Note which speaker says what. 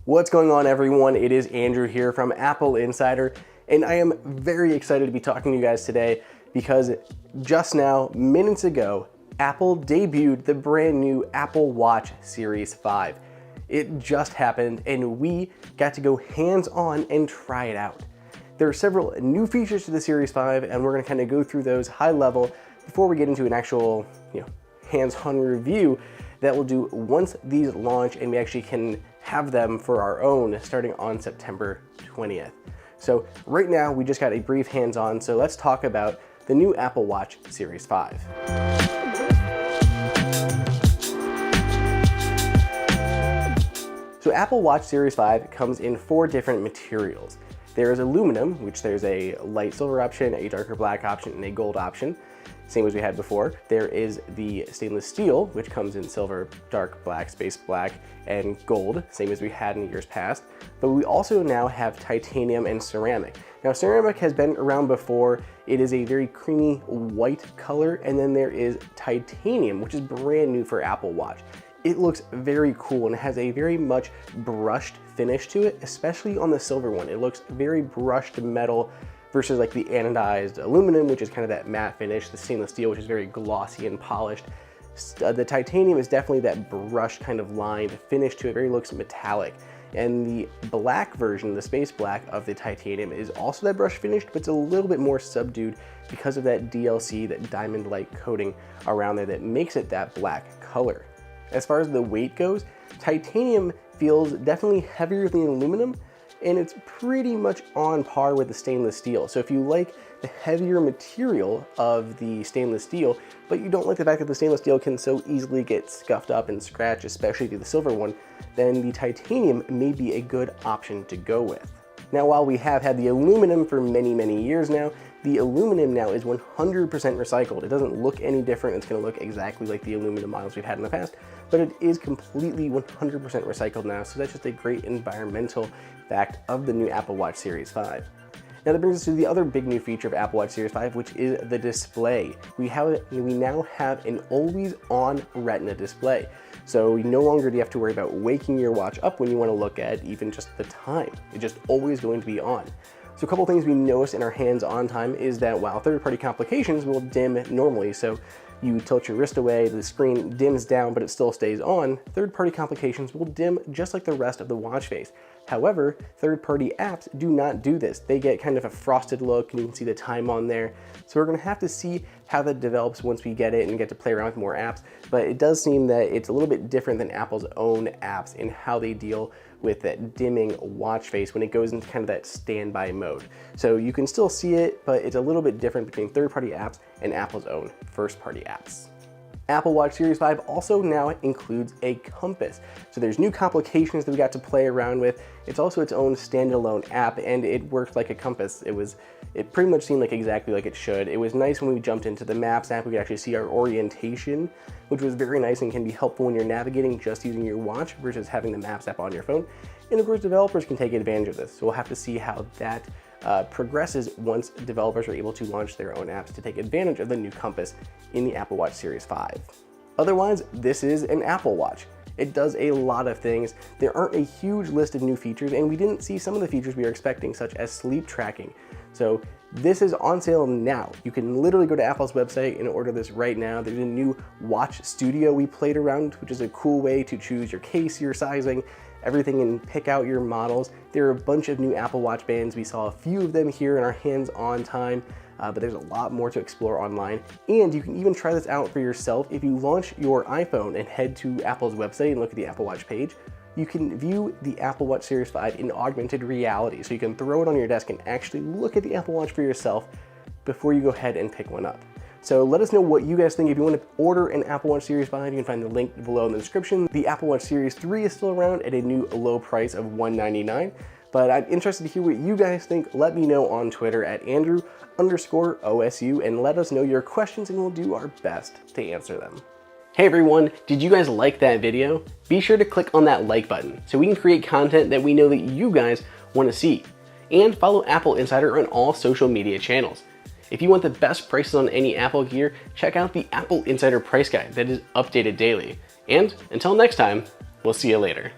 Speaker 1: What's going on, everyone? It is Andrew here from AppleInsider, and I am very excited to be talking to you guys today because just now, minutes ago, Apple debuted the brand new Apple Watch Series 5. It just happened and we got to go hands-on and try it out. There are several new features to the Series 5 and we're gonna kind of go through those high level before we get into an actual, hands-on review that we'll do once these launch and we actually can have them for our own starting on September 20th. So right now we just got a brief hands-on, so let's talk about the new Apple Watch Series 5. So Apple Watch Series 5 comes in 4 different materials. There is aluminum, which there's a light silver option, a darker black option, and a gold option, same as we had before. There is the stainless steel, which comes in silver, dark black, space black, and gold, same as we had in years past. But we also now have titanium and ceramic. Now, ceramic has been around before. It is a very creamy white color, and then there is titanium, which is brand new for Apple Watch. It looks very cool and has a very much brushed finish to it, especially on the silver one. It looks very brushed metal versus like the anodized aluminum, which is kind of that matte finish, the stainless steel, which is very glossy and polished. The titanium is definitely that brushed kind of lined finish to it, very looks metallic. And the black version, the space black of the titanium, is also that brush finished, but it's a little bit more subdued because of that DLC, that diamond-like coating around there that makes it that black color. As far as the weight goes, titanium feels definitely heavier than aluminum, and it's pretty much on par with the stainless steel. So if you like the heavier material of the stainless steel, but you don't like the fact that the stainless steel can so easily get scuffed up and scratched, especially through the silver one, then the titanium may be a good option to go with. Now, while we have had the aluminum for many, many years now, the aluminum now is 100% recycled. It doesn't look any different. It's gonna look exactly like the aluminum models we've had in the past, but it is completely 100% recycled now, so that's just a great environmental fact of the new Apple Watch Series 5. Now that brings us to the other big new feature of Apple Watch Series 5, which is the display. We now have an Always-On Retina display. So no longer do you have to worry about waking your watch up when you want to look at even just the time. It's just always going to be on. So a couple things we noticed in our hands-on time is that while third-party complications will dim normally, so you tilt your wrist away, the screen dims down, but it still stays on, third-party complications will dim just like the rest of the watch face. However, third-party apps do not do this. They get kind of a frosted look, and you can see the time on there. So we're gonna have to see how that develops once we get it and get to play around with more apps, but it does seem that it's a little bit different than Apple's own apps in how they deal with that dimming watch face when it goes into kind of that standby mode. So you can still see it, but it's a little bit different between third-party apps and Apple's own first-party apps. Apple Watch Series 5 also now includes a compass. So there's new complications that we got to play around with. It's also its own standalone app and it worked like a compass. It pretty much seemed like exactly like it should. It was nice when we jumped into the Maps app, we could actually see our orientation, which was very nice and can be helpful when you're navigating just using your watch versus having the Maps app on your phone. And of course, developers can take advantage of this. So we'll have to see how that progresses once developers are able to launch their own apps to take advantage of the new compass in the Apple Watch Series 5. Otherwise, this is an Apple Watch. It does a lot of things. There aren't a huge list of new features, and we didn't see some of the features we were expecting, such as sleep tracking. So this is on sale now. You can literally go to Apple's website and order this right now. There's a new Watch Studio we played around, which is a cool way to choose your case, your sizing, everything, and pick out your models. There are a bunch of new Apple Watch bands. We saw a few of them here in our hands-on time, but there's a lot more to explore online. And you can even try this out for yourself. If you launch your iPhone and head to Apple's website and look at the Apple Watch page, you can view the Apple Watch Series 5 in augmented reality. So you can throw it on your desk and actually look at the Apple Watch for yourself before you go ahead and pick one up. So let us know what you guys think. If you want to order an Apple Watch Series 5, you can find the link below in the description. The Apple Watch Series 3 is still around at a new low price of $199. But I'm interested to hear what you guys think. Let me know on Twitter at Andrew_OSU and let us know your questions and we'll do our best to answer them. Hey everyone, did you guys like that video? Be sure to click on that like button so we can create content that we know that you guys want to see. And follow AppleInsider on all social media channels. If you want the best prices on any Apple gear, check out the AppleInsider price guide that is updated daily. And until next time, we'll see you later.